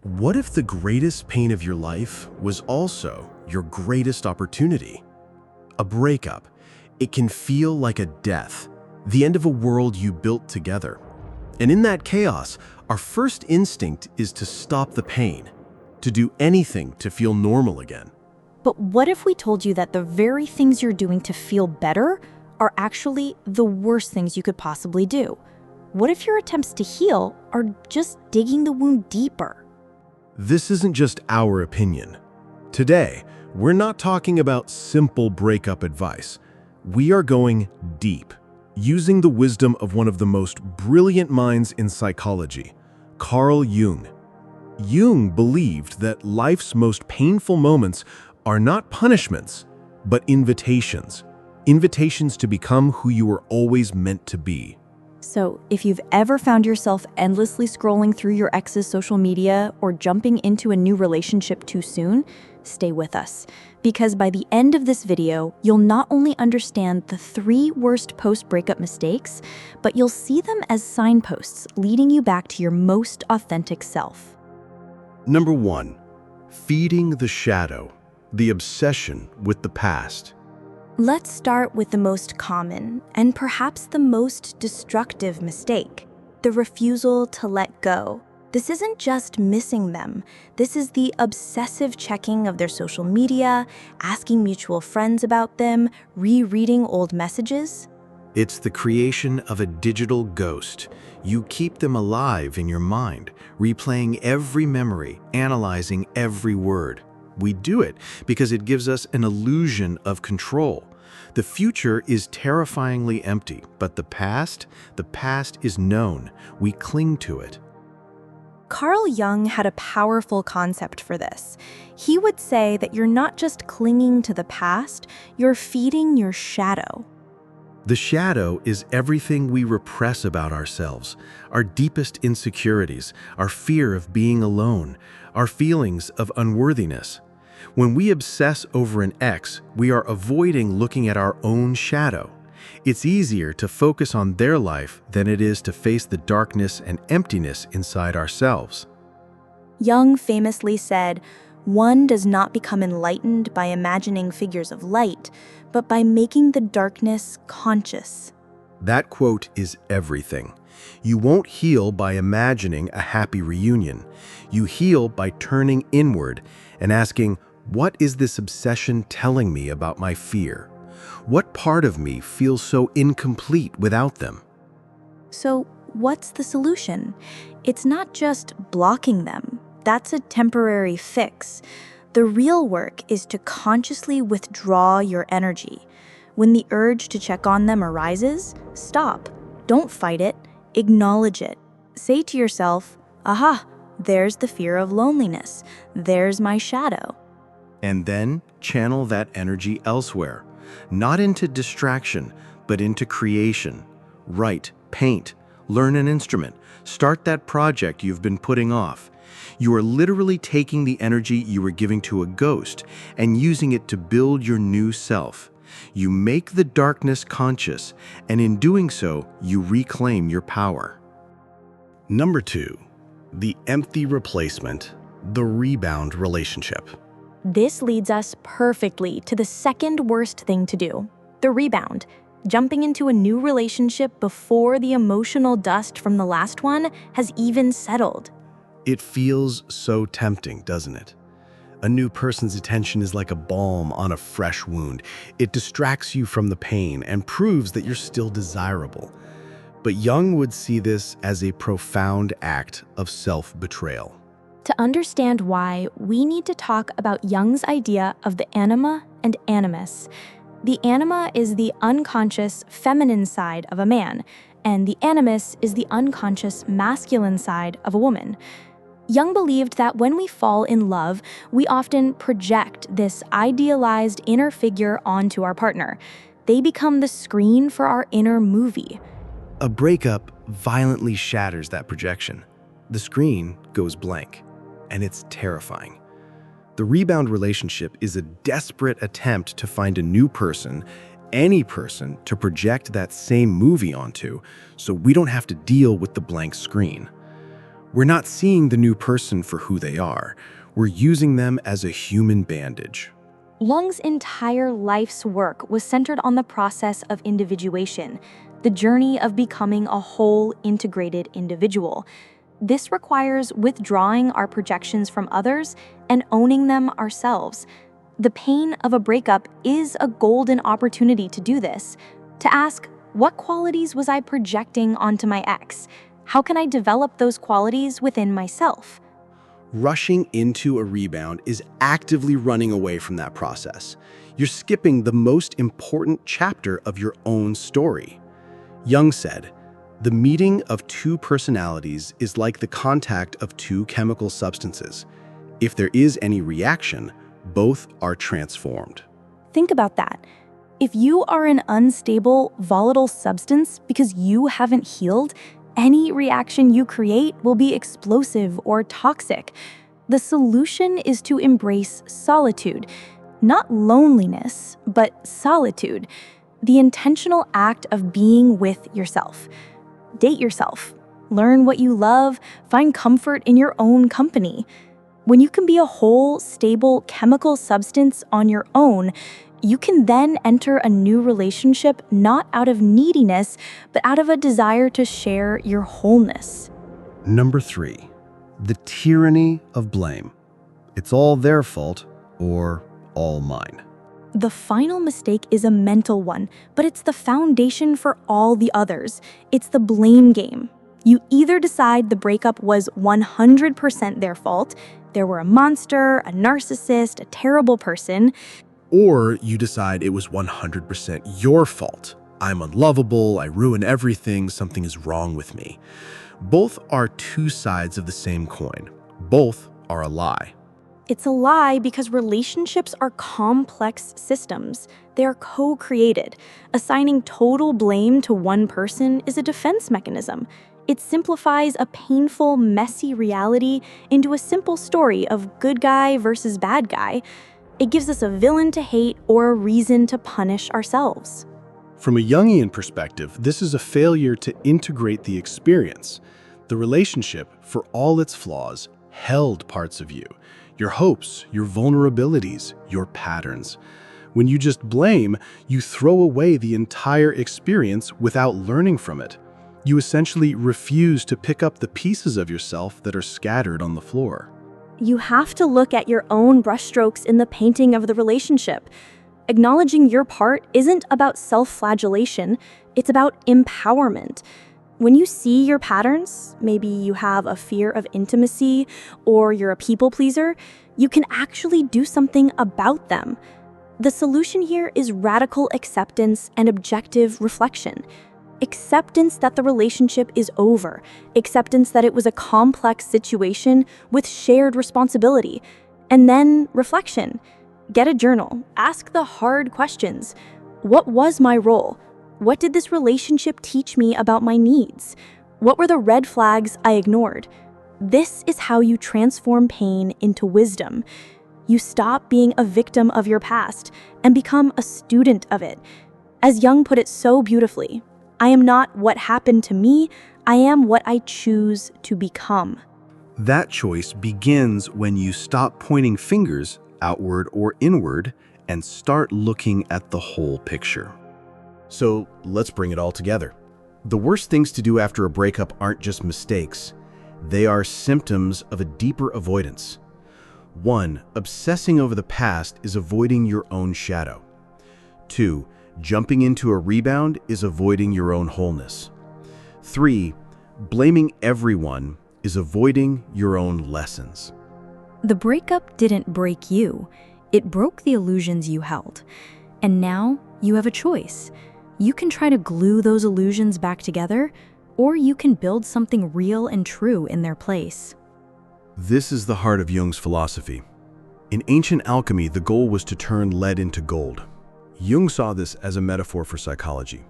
What if the greatest pain of your life was also your greatest opportunity? A breakup. It can feel like a death, the end of a world you built together. And in that chaos, our first instinct is to stop the pain, to do anything to feel normal again. But what if we told you that the very things you're doing to feel better are actually the worst things you could possibly do? What if your attempts to heal are just digging the wound deeper? This isn't just our opinion. Today, we're not talking about simple breakup advice. We are going deep, using the wisdom of one of the most brilliant minds in psychology, Carl Jung. Jung believed that life's most painful moments are not punishments, but invitations. Invitations to become who you were always meant to be. So, if you've ever found yourself endlessly scrolling through your ex's social media or jumping into a new relationship too soon, stay with us. Because by the end of this video, you'll not only understand the 3 worst post-breakup mistakes, but you'll see them as signposts leading you back to your most authentic self. Number 1, feeding the shadow, the obsession with the past. Let's start with the most common and perhaps the most destructive mistake, the refusal to let go. This isn't just missing them. This is the obsessive checking of their social media, asking mutual friends about them, rereading old messages. It's the creation of a digital ghost. You keep them alive in your mind, replaying every memory, analyzing every word. We do it because it gives us an illusion of control. The future is terrifyingly empty, but the past is known. We cling to it. Carl Jung had a powerful concept for this. He would say that you're not just clinging to the past, you're feeding your shadow. The shadow is everything we repress about ourselves, our deepest insecurities, our fear of being alone, our feelings of unworthiness. When we obsess over an ex, we are avoiding looking at our own shadow. It's easier to focus on their life than it is to face the darkness and emptiness inside ourselves. Jung famously said, "One does not become enlightened by imagining figures of light, but by making the darkness conscious." That quote is everything. You won't heal by imagining a happy reunion. You heal by turning inward and asking, what is this obsession telling me about my fear? What part of me feels so incomplete without them? So, what's the solution? It's not just blocking them. That's a temporary fix. The real work is to consciously withdraw your energy. When the urge to check on them arises, stop. Don't fight it. Acknowledge it. Say to yourself, aha, there's the fear of loneliness. There's my shadow. And then channel that energy elsewhere, not into distraction, but into creation. Write, paint, learn an instrument, start that project you've been putting off. You are literally taking the energy you were giving to a ghost and using it to build your new self. You make the darkness conscious, and in doing so, you reclaim your power. Number 2, the empty replacement, the rebound relationship. This leads us perfectly to the second worst thing to do, the rebound. Jumping into a new relationship before the emotional dust from the last one has even settled. It feels so tempting, doesn't it? A new person's attention is like a balm on a fresh wound. It distracts you from the pain and proves that you're still desirable. But Jung would see this as a profound act of self-betrayal. To understand why, we need to talk about Jung's idea of the Anima and Animus. The Anima is the unconscious feminine side of a man, and the Animus is the unconscious masculine side of a woman. Jung believed that when we fall in love, we often project this idealized inner figure onto our partner. They become the screen for our inner movie. A breakup violently shatters that projection. The screen goes blank, and it's terrifying. The rebound relationship is a desperate attempt to find a new person, any person, to project that same movie onto, so we don't have to deal with the blank screen. We're not seeing the new person for who they are. We're using them as a human bandage. Jung's entire life's work was centered on the process of individuation, the journey of becoming a whole, integrated individual. This requires withdrawing our projections from others and owning them ourselves. The pain of a breakup is a golden opportunity to do this, to ask, what qualities was I projecting onto my ex? How can I develop those qualities within myself? Rushing into a rebound is actively running away from that process. You're skipping the most important chapter of your own story. Jung said, "The meeting of two personalities is like the contact of two chemical substances. If there is any reaction, both are transformed." Think about that. If you are an unstable, volatile substance because you haven't healed, any reaction you create will be explosive or toxic. The solution is to embrace solitude, not loneliness, but solitude, the intentional act of being with yourself. Date yourself, learn what you love, find comfort in your own company. When you can be a whole, stable chemical substance on your own, you can then enter a new relationship not out of neediness, but out of a desire to share your wholeness. Number 3, the tyranny of blame. It's all their fault or all mine. The final mistake is a mental one, but it's the foundation for all the others. It's the blame game. You either decide the breakup was 100% their fault, there were a monster, a narcissist, a terrible person, Or you decide it was 100% your fault. I'm unlovable, I ruin everything, something is wrong with me. Both are two sides of the same coin. Both are a lie. It's a lie because relationships are complex systems. They are co-created. Assigning total blame to one person is a defense mechanism. It simplifies a painful, messy reality into a simple story of good guy versus bad guy. It gives us a villain to hate or a reason to punish ourselves. From a Jungian perspective, this is a failure to integrate the experience. The relationship, for all its flaws, held parts of you. Your hopes, your vulnerabilities, your patterns. When you just blame, you throw away the entire experience without learning from it. You essentially refuse to pick up the pieces of yourself that are scattered on the floor. You have to look at your own brushstrokes in the painting of the relationship. Acknowledging your part isn't about self-flagellation, it's about empowerment. When you see your patterns, maybe you have a fear of intimacy or you're a people pleaser, you can actually do something about them. The solution here is radical acceptance and objective reflection. Acceptance that the relationship is over. Acceptance that it was a complex situation with shared responsibility. And then reflection. Get a journal. Ask the hard questions. What was my role? What did this relationship teach me about my needs? What were the red flags I ignored? This is how you transform pain into wisdom. You stop being a victim of your past and become a student of it. As Jung put it so beautifully, I am not what happened to me, I am what I choose to become. That choice begins when you stop pointing fingers outward or inward and start looking at the whole picture. So let's bring it all together. The worst things to do after a breakup aren't just mistakes. They are symptoms of a deeper avoidance. 1. Obsessing over the past is avoiding your own shadow. 2. Jumping into a rebound is avoiding your own wholeness. 3. Blaming everyone is avoiding your own lessons. The breakup didn't break you. It broke the illusions you held. And now you have a choice. You can try to glue those illusions back together, or you can build something real and true in their place. This is the heart of Jung's philosophy. In ancient alchemy, the goal was to turn lead into gold. Jung saw this as a metaphor for psychology.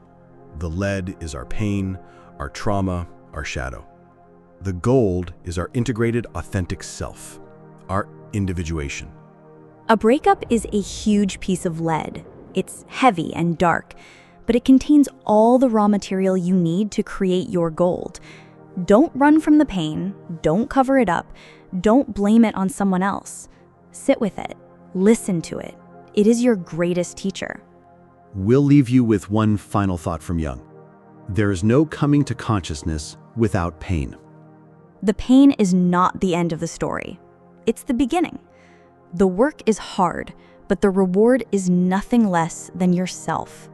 The lead is our pain, our trauma, our shadow. The gold is our integrated, authentic self, our individuation. A breakup is a huge piece of lead. It's heavy and dark, but it contains all the raw material you need to create your gold. Don't run from the pain, don't cover it up, don't blame it on someone else. Sit with it, listen to it. It is your greatest teacher. We'll leave you with one final thought from Jung. There is no coming to consciousness without pain. The pain is not the end of the story. It's the beginning. The work is hard, but the reward is nothing less than yourself.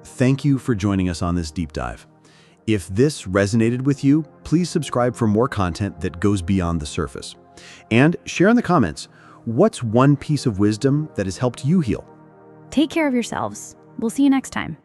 Thank you for joining us on this deep dive. If this resonated with you, please subscribe for more content that goes beyond the surface. And share in the comments, what's one piece of wisdom that has helped you heal? Take care of yourselves. We'll see you next time.